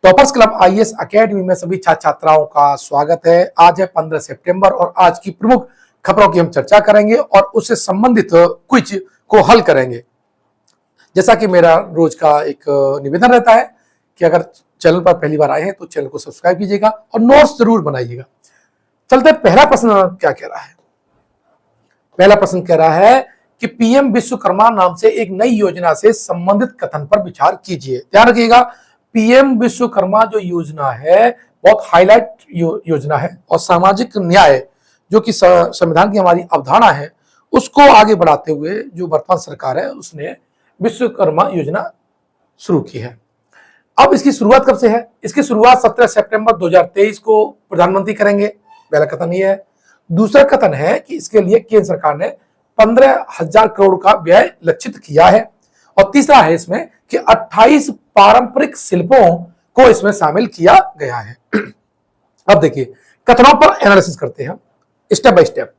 Toppers club IAS academy में सभी छात्र छात्राओं का स्वागत है। आज है 15 सितंबर और आज की प्रमुख खबरों की हम चर्चा करेंगे और उससे संबंधित क्विज को हल करेंगे। जैसा कि मेरा रोज का एक निवेदन रहता है कि अगर चैनल पर पहली बार आए हैं तो चैनल को सब्सक्राइब कीजिएगा और नोट्स जरूर बनाइएगा। चलते पहला प्रश्न क्या कह रहा है। पहला प्रश्न कह रहा है कि पीएम विश्वकर्मा नाम से एक नई योजना से संबंधित कथन पर विचार कीजिए। ध्यान रखिएगा, पीएम विश्वकर्मा जो योजना है बहुत हाईलाइट योजना है और सामाजिक न्याय जो कि संविधान की हमारी अवधारणा है उसको आगे बढ़ाते हुए जो वर्तमान सरकार है उसने विश्वकर्मा योजना शुरू की है। अब इसकी शुरुआत कब से है? इसकी शुरुआत 17 सितंबर 2023 को प्रधानमंत्री करेंगे। पहला कथन ये है। दूसरा कथन है कि इसके लिए केंद्र सरकार ने 15,000 करोड़ का व्यय लक्षित किया है और तीसरा है इसमें कि 28 पारंपरिक शिल्पों को इसमें शामिल किया गया है। अब देखिए कथनों पर एनालिसिस करते हैं स्टेप बाय स्टेप।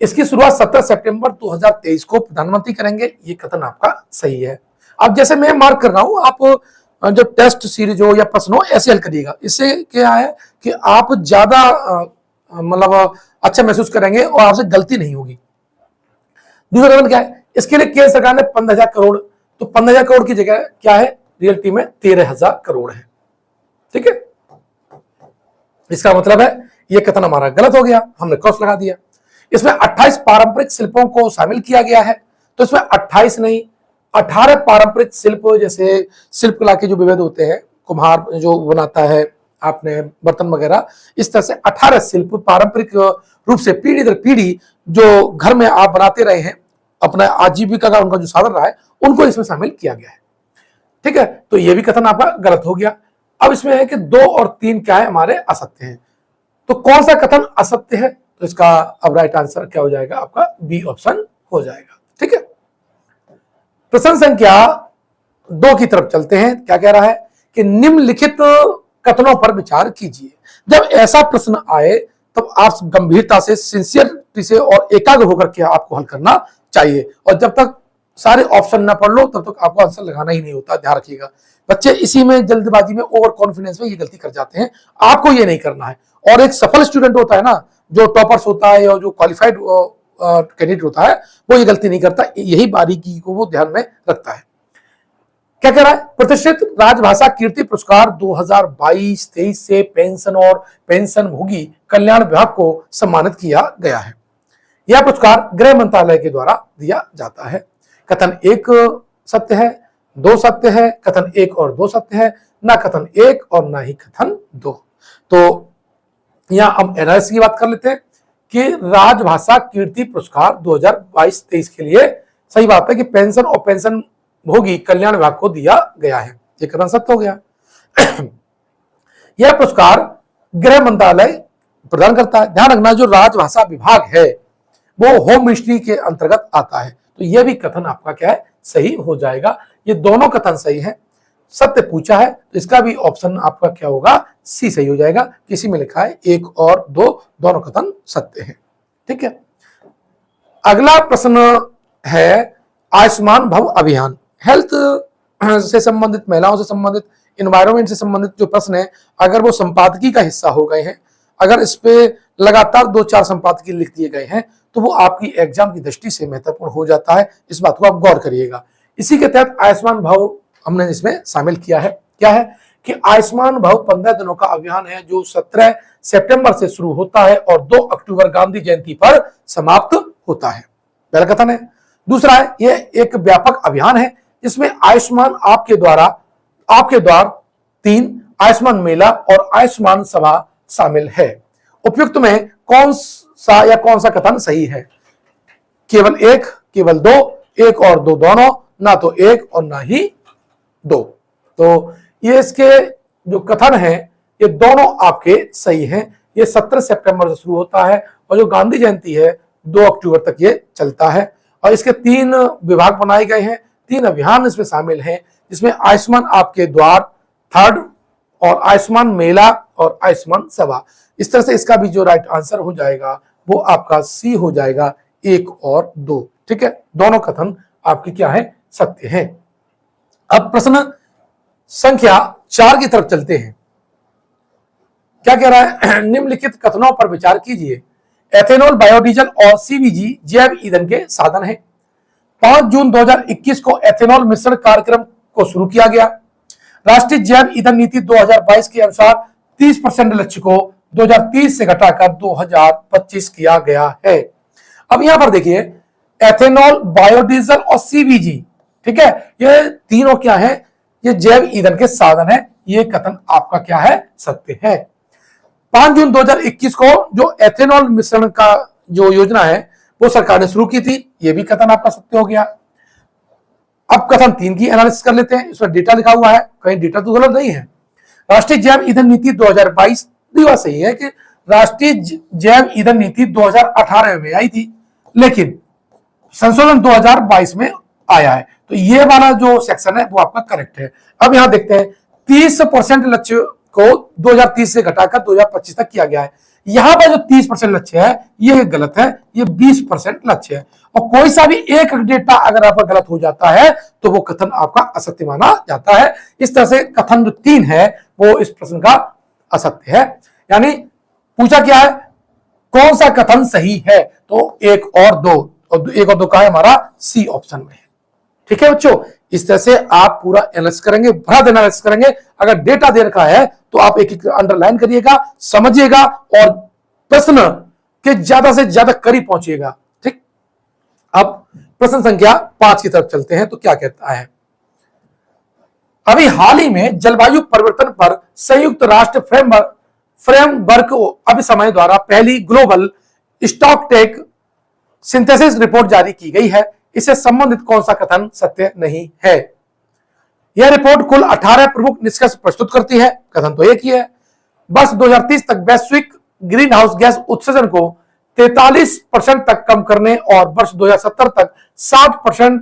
इसकी शुरुआत 17 सितंबर 2023 को प्रधानमंत्री करेंगे, ये कथन आपका सही है। अब जैसे मैं मार्क कर रहा हूं, आप जो टेस्ट सीरीज हो या प्रश्न हो ऐसे हल करिएगा। इससे क्या है कि आप ज्यादा मतलब अच्छा महसूस करेंगे और आपसे गलती नहीं होगी। दूसरा कथन क्या है? इसके लिए केंद्र सरकार ने 15,000 करोड़, तो 15,000 करोड़ की जगह क्या है रियलिटी में 13,000 करोड़ है। ठीक है, इसका मतलब है यह कथन हमारा गलत हो गया, हमने क्रॉस लगा दिया। इसमें 28 पारंपरिक शिल्पों को शामिल किया गया है, तो इसमें 28 नहीं 18 पारंपरिक शिल्प, जैसे शिल्प कला के जो विविध होते हैं, कुम्हार जो बनाता है आपने बर्तन वगैरह, इस तरह से 18 शिल्प पारंपरिक रूप से पीढ़ी दर पीढ़ी जो घर में आप बनाते रहे हैं, अपना आजीविका का उनका जो साधन रहा है, उनको इसमें शामिल किया गया है। ठीक है, तो यह भी कथन आपका गलत हो गया। अब इसमें है कि 2 और 3 क्या है हमारे असत्य हैं, तो कौन सा कथन असत्य है? तो इसका अब राइट आंसर क्या हो जाएगा? आपका बी ऑप्शन हो जाएगा। ठीक है, प्रश्न संख्या 2 की तरफ चलते हैं। क्या कह रहा है कि निम्नलिखित कथनों पर विचार कीजिए। जब ऐसा प्रश्न आए तब आप गंभीरता से, सिंसियरिटी से और एकाग्र होकर के आपको हल करना चाहिए, और जब तक सारे ऑप्शन ना पढ़ लो तब तक आपको आंसर लगाना ही नहीं होता। ध्यान रखिएगा, बच्चे इसी में जल्दबाजी में, ओवर कॉन्फिडेंस में ये गलती कर जाते हैं। आपको ये नहीं करना है। और एक सफल स्टूडेंट होता है ना, जो टॉपर्स होता है और जो क्वालिफाइड कैंडिडेट होता है, वो ये गलती नहीं करता। यही बारीकी को वो ध्यान में रखता है। क्या कह रहा है? प्रतिष्ठित राजभाषा कीर्ति पुरस्कार 2022-23 से पेंशन और पेंशनभोगी कल्याण विभाग को सम्मानित किया गया है। यह पुरस्कार गृह मंत्रालय के द्वारा दिया जाता है। कथन 1 सत्य है, 2 सत्य है, कथन 1 और 2 सत्य है, ना कथन 1 और ना ही कथन 2। तो यहां हम एनआरएस की बात कर लेते हैं कि राजभाषा कीर्ति पुरस्कार 2022-23 के लिए सही बात है कि पेंशन और पेंशन भोगी कल्याण विभाग को दिया गया है। ये कथन सत्य हो गया। यह पुरस्कार गृह मंत्रालय प्रदान करता है। ध्यान रखना, जो राजभाषा विभाग है वो होम मिनिस्ट्री के अंतर्गत आता है, तो यह भी कथन आपका क्या है? सही हो जाएगा। ये दोनों कथन सही है। सत्य पूछा है तो इसका भी ऑप्शन आपका क्या होगा? सी सही हो जाएगा। किसी में लिखा है 1 और 2 दोनों कथन सत्य है। ठीक है, अगला प्रश्न है आयुष्मान भव अभियान। हेल्थ से संबंधित, महिलाओं से संबंधित, एनवायरमेंट से संबंधित जो प्रश्न है, अगर वो संपादकीय का हिस्सा हो गए हैं, अगर इस पे लगातार 2-4 संपादकीय लिख दिए गए हैं, तो वो आपकी एग्जाम की दृष्टि से महत्वपूर्ण हो जाता है। इस बात को आप गौर करिएगा। इसी के तहत आयुष्मान भव हमने इसमें शामिल किया है। क्या है कि आयुष्मान भव 15 दिनों का अभियान है जो 17 सितंबर से शुरू होता है और 2 अक्टूबर गांधी जयंती पर समाप्त होता है। पहला कथन है। दूसरा है, यह एक व्यापक अभियान है जिसमें आयुष्मान आपके द्वार 3 आयुष्मान मेला और आयुष्मान सभा शामिल है। उपयुक्त में कौन सा कथन सही है? केवल 1, केवल 2, 1 और 2 दोनों, ना तो 1 और ना ही 2। तो ये इसके जो कथन है ये दोनों आपके सही हैं। ये 17 सितंबर से शुरू होता है और जो गांधी जयंती है 2 अक्टूबर तक ये चलता है, और इसके 3 विभाग बनाए गए हैं, 3 अभियान इसमें शामिल हैं, जिसमें आयुष्मान आपके द्वार 3rd और आयुष्मान मेला और आयुष्मान सभा। इस तरह से इसका भी जो राइट आंसर हो जाएगा वो आपका सी हो जाएगा, 1 और 2। ठीक है, दोनों कथन आपके क्या है? सत्य है। अब प्रश्न संख्या 4 की तरफ चलते हैं। क्या कह रहा है? निम्नलिखित कथनों पर विचार कीजिए। एथेनॉल, बायोडीजल और सीबीजी जैव ईंधन के साधन है। 5 जून 2021 को एथेनॉल मिश्रण कार्यक्रम को शुरू किया गया। राष्ट्रीय जैव ईंधन नीति 2022 के अनुसार 30% लक्ष्य को 2030 से घटाकर 2025 किया गया है। अब यहां पर देखिए, एथेनॉल, बायोडीजल और सीबीजी, ठीक है, ये तीनों क्या है? ये जैव ईंधन के साधन है। ये कथन आपका क्या है? सत्य है। 5 जून 2021 को जो एथेनॉल मिश्रण का जो योजना है वो सरकार ने शुरू की थी, ये भी कथन आपका सत्य हो गया। अब कथन 3 की एनालिसिस कर लेते हैं। इसमें डेटा लिखा हुआ है, कहीं डेटा तो गलत नहीं है। राष्ट्रीय जैव ईंधन नीति 2022 भी बात सही है कि राष्ट्रीय जैव ईंधन नीति 2018 में आई थी, लेकिन संशोधन 2022 में आया है। तो ये वाला जो सेक्शन है वो आपका करेक्ट है। अब यहां देखते हैं, 30% लक्ष्य को 2030 से घटाकर 2025 तक किया गया है। यहां पर जो 30% लक्ष्य है ये गलत है, ये 20% लक्ष्य है। और कोई सा भी एक डेटा अगर आपका गलत हो जाता है तो वो कथन आपका असत्य माना जाता है। इस तरह से कथन जो 3 है वो इस प्रश्न का असत्य है। यानी पूछा क्या है? कौन सा कथन सही है? तो 1 और 2, और 1 और 2 का है हमारा सी ऑप्शन में है। ठीक है बच्चों, इस तरह से आप पूरा एनालिसिस करेंगे, भरा एनालिसिस करेंगे। अगर डेटा दे रखा है तो आप एक अंडरलाइन करिएगा, समझिएगा और प्रश्न के ज्यादा से ज्यादा करीब पहुंचिएगा। ठीक, अब प्रश्न संख्या 5 की तरफ चलते हैं। तो क्या कहता है? अभी हाल ही में जलवायु परिवर्तन पर संयुक्त राष्ट्र फ्रेमवर्क अभिसमय द्वारा पहली ग्लोबल स्टॉकटेक सिंथेसिस रिपोर्ट जारी की गई है। इससे संबंधित कौन सा कथन सत्य नहीं है? यह रिपोर्ट कुल 18 प्रमुख निष्कर्ष प्रस्तुत करती है। कथन तो एक ही है। वर्ष 2030 तक वैश्विक ग्रीन हाउस गैस उत्सर्जन को 43% तक कम करने और वर्ष 2070 तक 60%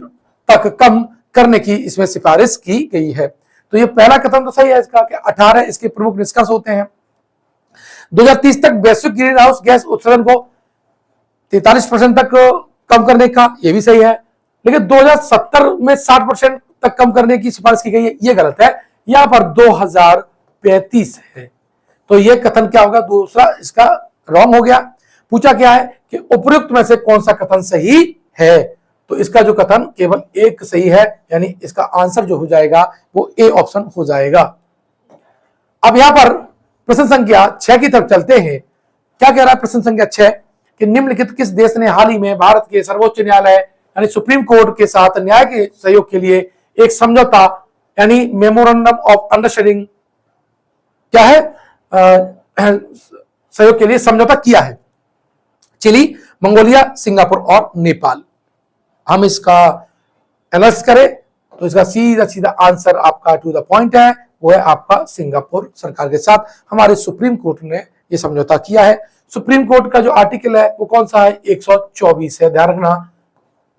तक कम करने की इसमें सिफारिश की गई है। तो ये पहला कथन तो सही है इसका कि 18 इसके प्रमुख निष्कर्ष होते हैं। 2030 तक वैश्विक ग्रीन हाउस गैस उत्सर्जन को 43% तक कम करने का, ये भी सही है। लेकिन 2070 में 60% तक कम करने की सिफारिश की गई है, ये गलत है। यहां पर 2035 है। तो ये कथन क्या होगा? दूसरा इसका रॉन्ग हो गया। पूछा क्या है कि उपयुक्त में से कौन सा कथन सही है? तो इसका जो कथन केवल एक सही है, यानी इसका आंसर जो हो जाएगा वो ए ऑप्शन हो जाएगा। अब यहां पर प्रश्न संख्या 6 की तरफ चलते हैं। क्या कह रहा है प्रश्न संख्या 6 कि निम्नलिखित किस देश ने हाल ही में भारत के सर्वोच्च न्यायालय यानी सुप्रीम कोर्ट के साथ न्याय के सहयोग के लिए एक समझौता यानी मेमोरेंडम ऑफ अंडरस्टैंडिंग क्या है सहयोग के लिए समझौता किया है? चिली, मंगोलिया, सिंगापुर और नेपाल। हम इसका एनालिसिस करें तो इसका सीधा सीधा आंसर आपका टू द पॉइंट है, वो है आपका सिंगापुर सरकार के साथ हमारे सुप्रीम कोर्ट ने यह समझौता किया है। सुप्रीम कोर्ट का जो आर्टिकल है वो कौन सा है? 124 है, ध्यान रखना।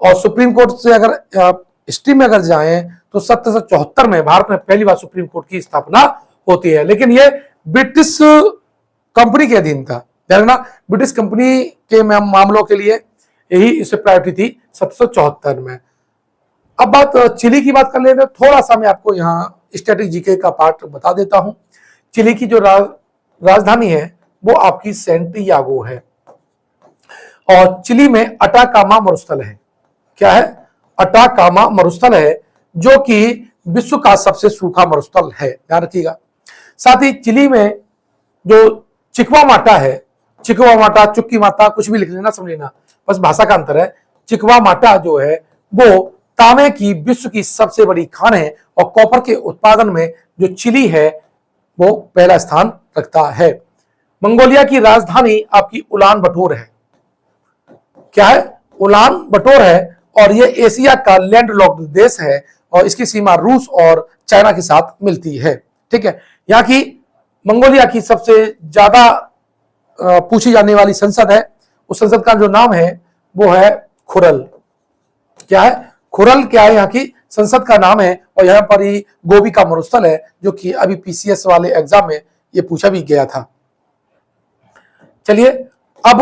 और सुप्रीम कोर्ट से अगर हिस्ट्री में अगर जाएं तो 1774 में भारत में पहली बार सुप्रीम कोर्ट की स्थापना होती है, लेकिन ये ब्रिटिश कंपनी के अधीन था। ध्यान रखना, ब्रिटिश कंपनी के मामलों के लिए यही इससे प्रायोरिटी थी 1774 में। अब बात चिली की बात कर लेते हैं। थोड़ा सा मैं आपको यहाँ स्टैटिक जीके का पार्ट बता देता हूं। चिली की जो राजधानी है वो आपकी सैंटियागो है और चिली में अटाकामा मरुस्थल है। क्या है? अटाकामा मरुस्थल है, जो कि विश्व का सबसे सूखा मरुस्थल है, ध्यान रखिएगा। साथ ही चिली में जो चिक्वामाटा है, चिक्वामाटा, चुक्की माता, कुछ भी लिख लेना, समझ लेना, बस भाषा का अंतर है। चिक्वामाटा जो है वो तांबे की विश्व की सबसे बड़ी खान है और कॉपर के उत्पादन में जो चिली है वो पहला स्थान रखता है। मंगोलिया की राजधानी आपकी उलान बटोर है। क्या है? उलान बटोर है और ये एशिया का लैंडलॉक्ड देश है और इसकी सीमा रूस और चाइना के साथ मिलती है। ठीक है, यहाँ की मंगोलिया की सबसे ज्यादा पूछी जाने वाली संसद है, उस संसद का जो नाम है वो है खुरल। क्या है? खुरल क्या है? यहाँ की संसद का नाम है और यहाँ पर ही गोबी का मरुस्थल है, जो कि अभी पीसीएस वाले एग्जाम में ये पूछा भी गया था। चलिए अब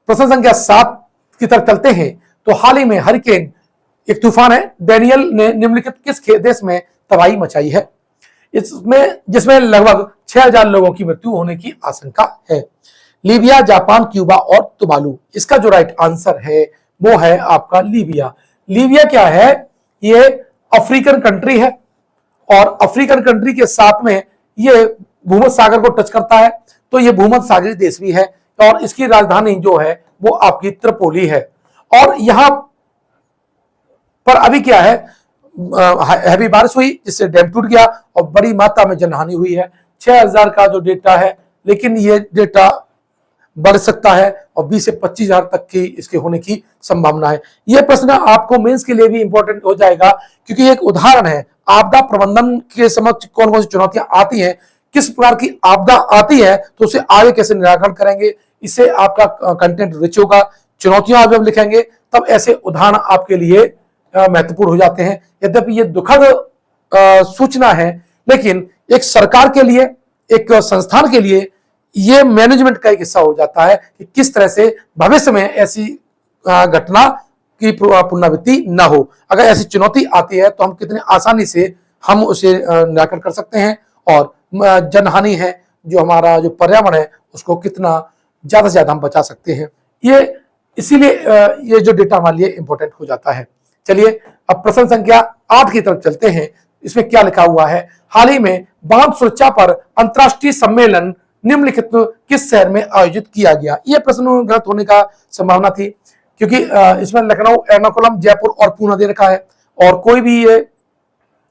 प्रश्न संख्या 7 की तरफ चलते हैं। तो हाल ही में हरिकेन, एक तूफान है, डेनियल ने निम्नलिखित किस देश में तबाही मचाई है? इसमें जिसमें लगभग 6,000 लोगों की मृत्यु होने की आशंका है। लीबिया, जापान, क्यूबा और तुवालू, इसका जो राइट आंसर है वो है आपका लीबिया। लीबिया क्या है? ये अफ्रीकन कंट्री है और अफ्रीकन कंट्री के साथ में ये भूमध्य सागर को टच करता है, तो ये भूमध्य सागरीय देश भी है और इसकी राजधानी जो है वो आपकी त्रिपोली है। और यहां पर अभी क्या है, हैवी बारिश हुई जिससे डैम टूट गया और बड़ी मात्रा में जनहानि हुई है। 6,000 का जो डेटा है, लेकिन ये डेटा बढ़ सकता है और 20 से 25,000 तक की इसके होने की संभावना है। यह प्रश्न आपको मेंस के लिए भी इंपॉर्टेंट हो जाएगा, क्योंकि एक उदाहरण है आपदा प्रबंधन के समक्ष कौन कौन सी चुनौतियां आती हैं, किस प्रकार की आपदा आती है तो उसे आगे कैसे निराकरण करेंगे, इससे आपका कंटेंट रिच होगा। चुनौतियां आप जब लिखेंगे तब ऐसे उदाहरण आपके लिए महत्वपूर्ण हो जाते हैं। यद्यपि ये दुखद सूचना है, लेकिन एक सरकार के लिए, एक संस्थान के लिए ये मैनेजमेंट का एक हिस्सा हो जाता है कि किस तरह से भविष्य में ऐसी घटना की पुनरावृत्ति न हो। अगर ऐसी चुनौती आती है तो हम कितने आसानी से हम उसे निराकरण कर सकते हैं और जनहानि है जो हमारा जो पर्यावरण है उसको कितना ज्यादा से ज्यादा हम बचा सकते हैं। ये इसीलिए ये जो डेटा हमारे लिए इंपॉर्टेंट हो जाता है। चलिए अब प्रश्न संख्या 8 की तरफ चलते हैं। इसमें क्या लिखा हुआ है? हाल ही में बांध सुरक्षा पर अंतर्राष्ट्रीय सम्मेलन निम्नलिखित किस शहर में आयोजित किया गया? यह प्रश्न गलत होने का संभावना थी, क्योंकि इसमें लखनऊ, एर्नाकुलम, जयपुर और पूना दे रखा है और कोई भी ये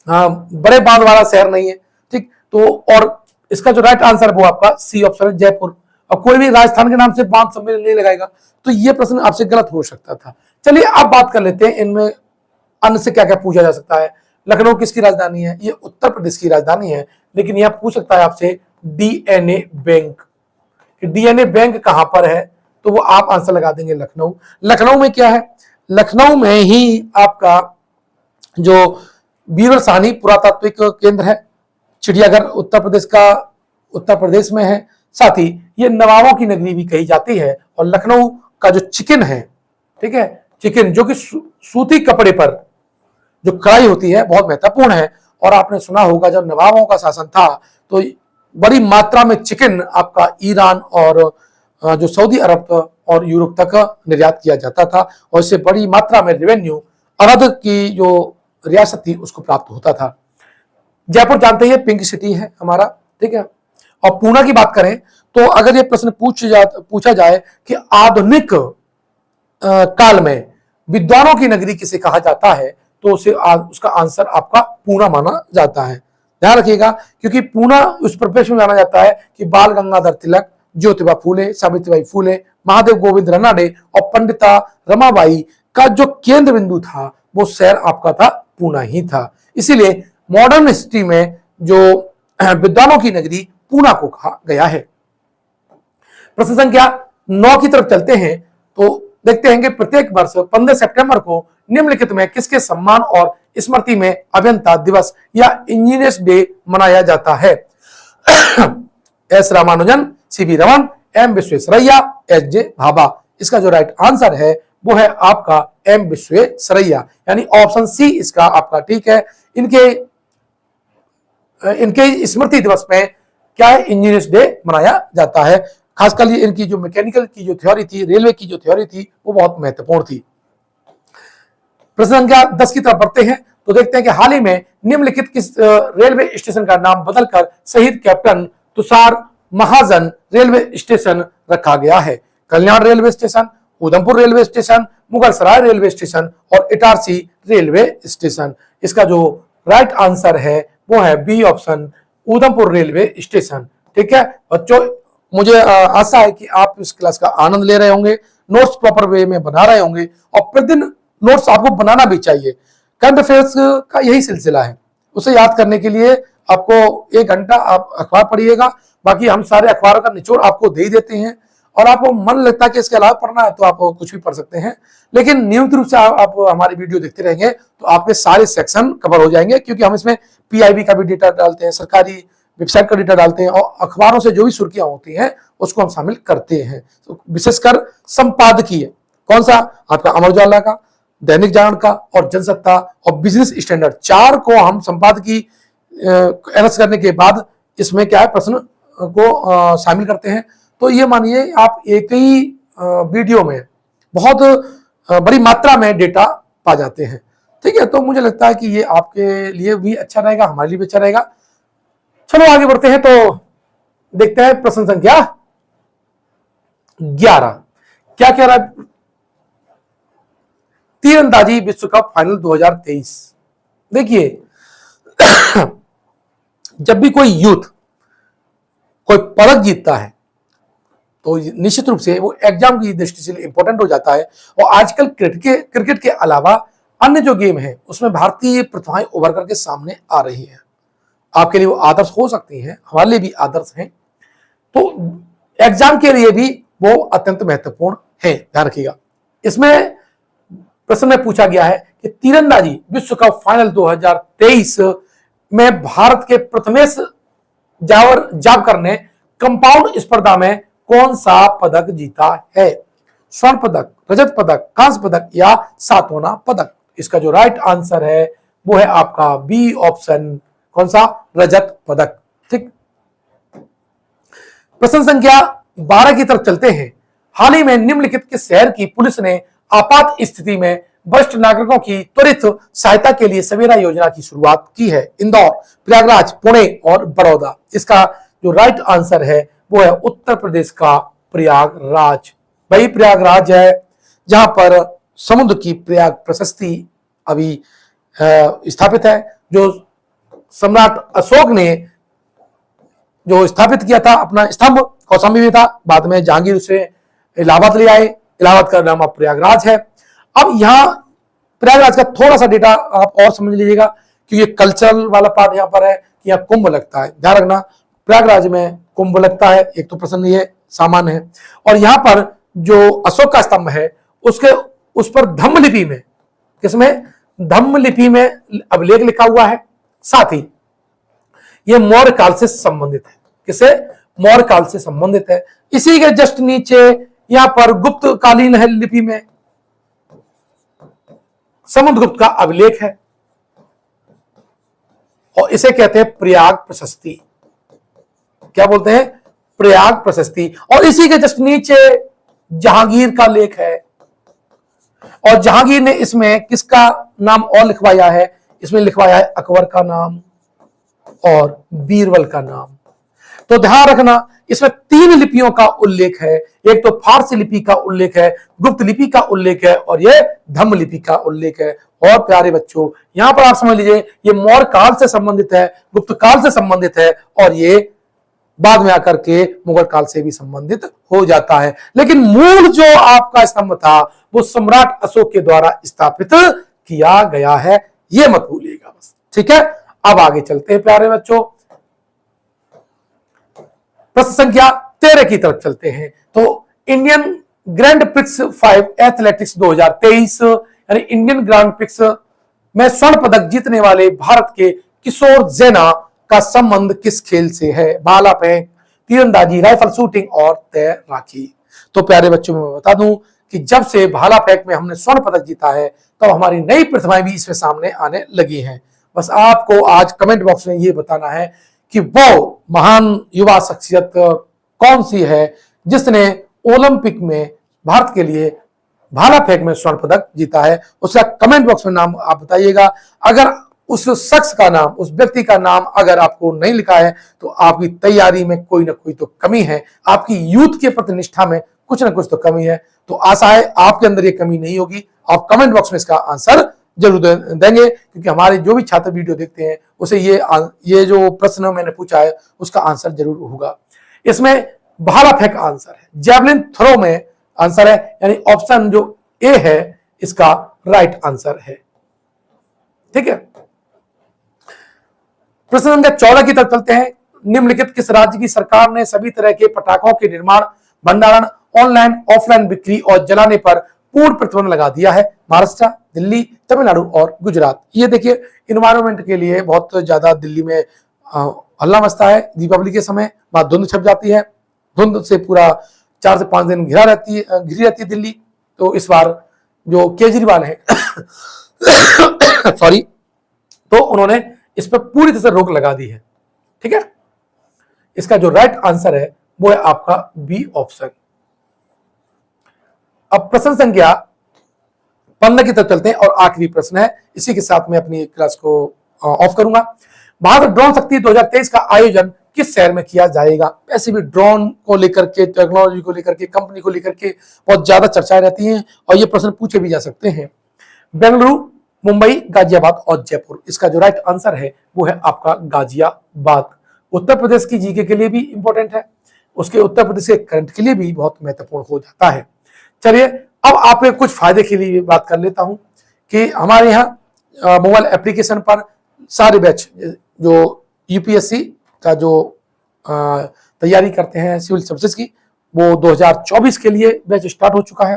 बड़े बांध वाला शहर नहीं है। ठीक, तो और इसका जो राइट आंसर है वो आपका सी ऑप्शन है, जयपुर। और कोई भी राजस्थान के नाम से बांध सम्मेलन नहीं लगाएगा, तो ये प्रश्न आपसे गलत हो सकता था। चलिए अब बात कर लेते हैं इनमें अन्य से क्या क्या पूछा जा सकता है। लखनऊ किसकी राजधानी है? ये उत्तर प्रदेश की राजधानी है, लेकिन यह पूछ सकता है आपसे डीएनए बैंक। डीएनए बैंक कहां पर है? तो वो आप आंसर लगा देंगे लखनऊ। लखनऊ में क्या है? लखनऊ में ही आपका जो बीरबल साहनी पुरातात्विक केंद्र है, चिड़ियाघर उत्तर प्रदेश में है। साथ ही ये नवाबों की नगरी भी कही जाती है। और लखनऊ का जो चिकन है, ठीक है, चिकन जो कि सूती कपड़े पर जो कढ़ाई होती है बहुत महत्वपूर्ण है। और आपने सुना होगा जब नवाबों का शासन था तो बड़ी मात्रा में चिकन आपका ईरान और जो सऊदी अरब और यूरोप तक निर्यात किया जाता था और इससे बड़ी मात्रा में रेवेन्यू अवध की जो रियासत थी उसको प्राप्त होता था। जयपुर जानते हैं पिंक सिटी है हमारा, ठीक है। और पूना की बात करें तो अगर ये प्रश्न पूछा जाए कि आधुनिक काल में विद्वानों की नगरी किसे कहा जाता है तो उसका आंसर आपका पूना माना जाता है। ध्यान रखिएगा, क्योंकि पूना उस प्रदेश में जाना जाता है कि बाल गंगाधर तिलक, ज्योतिबा फूले, सावित्रीबाई फूले, महादेव गोविंद रनाडे और पंडिता रमाबाई का जो केंद्र बिंदु था वो शहर आपका था पूना ही था। इसीलिए मॉडर्न हिस्ट्री में जो विद्वानों की नगरी पूना को कहा गया है। प्रश्न संख्या 9 की तरफ चलते हैं तो देखते हैं कि प्रत्येक वर्ष 15 सितंबर को निम्नलिखित में किसके सम्मान और स्मृति में अभियंता दिवस या इंजीनियर्स डे मनाया जाता है? S Ramanujan, CV Raman, M Visvesvaraya, H J Bhabha. इसका जो राइट आंसर है वो है आपका एम विश्वेश्वरैया, यानी ऑप्शन सी इसका आपका ठीक है। इनके स्मृति दिवस में क्या है? इंजीनियर्स डे मनाया जाता है। खासकर ये इनकी जो मैकेनिकल की जो थ्योरी थी, रेलवे की जो थ्योरी थी वो बहुत महत्वपूर्ण थी। प्रश्न संख्या 10 की तरफ बढ़ते हैं तो देखते हैं कि हाल ही में निम्नलिखित किस रेलवे स्टेशन का नाम बदलकर शहीद captain Tushar Mahajan railway station रखा गया है? Kalyan railway station, Udhampur railway station, Mughalsarai railway station और इटारसी रेलवे स्टेशन। इसका जो राइट आंसर है वो है B option, Udhampur railway station. ठीक है बच्चों, मुझे आशा है कि आप इस क्लास का आनंद ले रहे होंगे, नोट्स प्रॉपर वे में बना रहे होंगे और प्रतिदिन नोट्स आपको बनाना भी चाहिए। करंट अफेयर्स का यही सिलसिला है, उसे याद करने के लिए आपको 1 घंटा आप अखबार पढ़िएगा। बाकी हम सारे अखबारों का निचोड़ आपको दे ही देते हैं और आपको मन लगता है कि इसके अलावा पढ़ना है तो आप कुछ भी पढ़ सकते हैं। लेकिन नियमित रूप से आप हमारी वीडियो देखते रहेंगे तो आपके सारे सेक्शन कवर हो जाएंगे, क्योंकि हम इसमें पीआईबी का भी डेटा डालते हैं, सरकारी वेबसाइट का डेटा डालते हैं और अखबारों से जो भी सुर्खियां होती हैं उसको हम शामिल करते हैं। तो विशेषकर संपादकीय कौन सा? आपका अमर उजाला का, दैनिक जागरण का और जनसत्ता और बिजनेस स्टैंडर्ड, 4 को हम संपादकीय एनालिसिस करने के बाद इसमें क्या है, प्रश्न को शामिल करते हैं। तो ये मानिए आप एक ही वीडियो में बहुत बड़ी मात्रा में डेटा पा जाते हैं। ठीक है, तो मुझे लगता है कि ये आपके लिए भी अच्छा रहेगा, हमारे लिए भी अच्छा रहेगा। चलो आगे बढ़ते हैं, तो देखते हैं प्रश्न संख्या 11 क्या कह रहा है। तीरंदाजी विश्व कप फाइनल 2023। देखिए जब भी कोई यूथ कोई पदक जीतता है तो निश्चित रूप से वो एग्जाम की दृष्टि से इंपॉर्टेंट हो जाता है। और आजकल क्रिकेट के अलावा अन्य जो गेम है उसमें भारतीय प्रतिभाएं उभर करके सामने आ रही हैं। आपके लिए वो आदर्श हो सकती हैं, हमारे लिए भी आदर्श हैं। तो एग्जाम के लिए भी वो अत्यंत महत्वपूर्ण है, ध्यान रखिएगा। इसमें प्रश्न में पूछा गया है कि तीरंदाजी विश्व कप फाइनल 2023 में भारत के प्रथमेश जावरकर ने कंपाउंड स्पर्धा में कौन सा पदक जीता है। स्वर्ण पदक, रजत पदक, कांस्य पदक या सातवां पदक। इसका जो राइट आंसर है वो है आपका बी ऑप्शन, कौन सा, रजत पदक। ठीक, प्रश्न संख्या 12 की तरफ चलते हैं। हाल ही में निम्नलिखित किस शहर की पुलिस ने आपात स्थिति में वरिष्ठ नागरिकों की त्वरित सहायता के लिए सवेरा योजना की शुरुआत की है। इंदौर, प्रयागराज, पुणे और बड़ौदा। इसका जो राइट आंसर है वो है उत्तर प्रदेश का प्रयागराज। वही प्रयागराज है जहां पर समुद्र की प्रयाग प्रशस्ति अभी स्थापित है, जो सम्राट अशोक ने जो स्थापित किया था अपना स्तंभ, कौशाम्बी में था, बाद में जहांगीर उसे इलाहाबाद ले आए। इलाहाबाद का नाम अब प्रयागराज है। अब यहाँ प्रयागराज का थोड़ा सा डेटा आप और समझ लीजिएगा, क्योंकि कल्चरल वाला पार्ट यहाँ पर है कि यहाँ कुंभ लगता है। ध्यान रखना, प्रयागराज में कुंभ लगता है, एक तो प्रश्न ये सामान्य है। और यहाँ पर जो अशोक का स्तंभ है उसके उस पर धम्म लिपि में, किसमें, धम्म लिपि में अभिलेख लिखा हुआ है। साथ ही ये मौर्य काल से संबंधित है। किसे, मौर्य काल से संबंधित है। इसी के जस्ट नीचे यहां पर गुप्त कालीन है, लिपि में समुद्रगुप्त का अभिलेख है और इसे कहते हैं प्रयाग प्रशस्ति। क्या बोलते हैं, प्रयाग प्रशस्ति। और इसी के जस्ट नीचे जहांगीर का लेख है और जहांगीर ने इसमें किसका नाम और लिखवाया है, इसमें लिखवाया है अकबर का नाम और बीरबल का नाम। तो ध्यान रखना, इसमें 3 लिपियों का उल्लेख है। एक तो फारसी लिपि का उल्लेख है, गुप्त लिपि का उल्लेख है और ये धम्म लिपि का उल्लेख है। और प्यारे बच्चों, यहां पर आप समझ लीजिए ये मौर्य काल से संबंधित है, गुप्त काल से संबंधित है और ये बाद में आकर के मुगल काल से भी संबंधित हो जाता है। लेकिन मूल जो आपका स्तंभ था वो सम्राट अशोक के द्वारा स्थापित किया गया है, ये मत भूलिएगा बस। ठीक है, अब आगे चलते हैं प्यारे बच्चों, प्रश्न संख्या 13 की तरफ चलते हैं। तो इंडियन ग्रैंड प्रिक्स 5 एथलेटिक्स 2023 यानी इंडियन ग्रैंड प्रिक्स में स्वर्ण पदक जीतने वाले भारत के किशोर जैना का संबंध किस खेल से है। भाला फेंक, तीरंदाजी, राइफल शूटिंग और तैराकी। तो प्यारे बच्चों मैं बता दूं कि जब से भाला फेंक में हमने स्वर्ण पदक जीता है तो हमारी नई प्रतिभाएं भी इसमें सामने आने लगी हैं। बस आपको आज कमेंट बॉक्स में ये बताना है कि वो महान युवा शख्सियत कौन सी है जिसने ओलंपिक में भारत के लिए भाला फेंक में स्वर्ण पदक जीता है। उसका कमेंट बॉक्स में नाम आप बताइएगा। अगर उस शख्स का नाम, उस व्यक्ति का नाम अगर आपको नहीं लिखा है तो आपकी तैयारी में कोई ना कोई तो कमी है, आपकी यूथ के प्रति निष्ठा में कुछ ना कुछ तो कमी है। तो आशा है आपके अंदर ये कमी नहीं होगी। आप कमेंट बॉक्स में इसका आंसर जरूर देंगे, क्योंकि हमारे जो भी छात्र वीडियो देखते हैं उसे ये जो प्रश्न मैंने पूछा है उसका आंसर जरूर होगा। इसमें भाला फेंक आंसर है, जैवलिन थ्रो में आंसर है, यानी ऑप्शन जो ए है इसका राइट आंसर है। ठीक है, प्रश्न संख्या 14 की तरफ चलते हैं। निम्नलिखित किस राज्य की सरकार ने सभी तरह के पटाखों के निर्माण, भंडारण, ऑनलाइन ऑफलाइन बिक्री और जलाने पर पूर्ण प्रतिबंध लगा दिया है। महाराष्ट्र, दिल्ली, तमिलनाडु और गुजरात। ये देखिए इन्वायरमेंट के लिए बहुत ज्यादा दिल्ली में हल्ला मचता है। दीपावली के समय वहां धुंध छप जाती है, धुंध से पूरा 4 से 5 दिन घिरी रहती है दिल्ली। तो इस बार जो केजरीवाल है सॉरी, तो उन्होंने इस पर पूरी तरह से रोक लगा दी है। ठीक है, इसका जो राइट आंसर है वो है आपका बी ऑप्शन। अब प्रश्न संख्या 15 की तरफ चलते हैं और आखिरी प्रश्न है, इसी के साथ मैं अपनी क्लास को ऑफ करूंगा। भारत ड्रोन शक्ति 2023 का आयोजन किस शहर में किया जाएगा? ऐसे भी ड्रोन को लेकर के, टेक्नोलॉजी को लेकर के, कंपनी को लेकर के बहुत ज्यादा चर्चाएं रहती हैं और ये प्रश्न पूछे भी जा सकते हैं। बेंगलुरु, मुंबई, गाजियाबाद और जयपुर। इसका जो राइट आंसर है वो है आपका गाजियाबाद। उत्तर प्रदेश की जीके के लिए भी इंपॉर्टेंट है, उसके उत्तर प्रदेश के करंट के लिए भी बहुत महत्वपूर्ण हो जाता है। चलिए अब आपके कुछ फायदे के लिए बात कर लेता हूं कि हमारे यहाँ मोबाइल एप्लीकेशन पर सारे बैच जो यूपीएससी का जो तैयारी करते हैं सिविल सर्विसेज की, वो 2024 के लिए बैच स्टार्ट हो चुका है।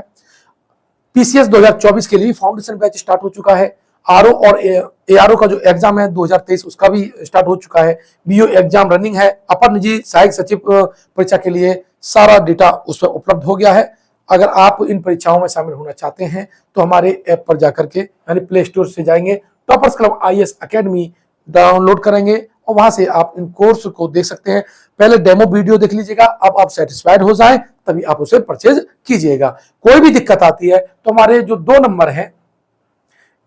पीसीएस 2024 के लिए फाउंडेशन बैच स्टार्ट हो चुका है। आरओ और एआरओ का जो एग्जाम है 2023 उसका भी स्टार्ट हो चुका है। बीओ एग्जाम रनिंग है। अपर निजी सहायक सचिव परीक्षा के लिए सारा डेटा उस पर उपलब्ध हो गया है। अगर आप इन परीक्षाओं में शामिल होना चाहते हैं तो हमारे ऐप पर जाकर के यानी प्ले स्टोर से जाएंगे, toppers club IAS academy download करेंगे और वहां से आप इन कोर्स को देख सकते हैं। पहले डेमो वीडियो देख लीजिएगा, अब आप सेटिस्फाइड हो जाएं तभी आप उसे परचेज कीजिएगा। कोई भी दिक्कत आती है तो हमारे जो 2 नंबर है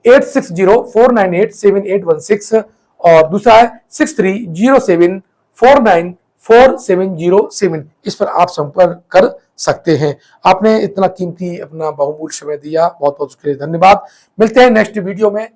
8604987816 और दूसरा है 6307494707, इस पर आप संपर्क कर सकते हैं। आपने इतना कीमती अपना बहुमूल्य समय दिया, बहुत बहुत उसके लिए धन्यवाद। मिलते हैं नेक्स्ट वीडियो में।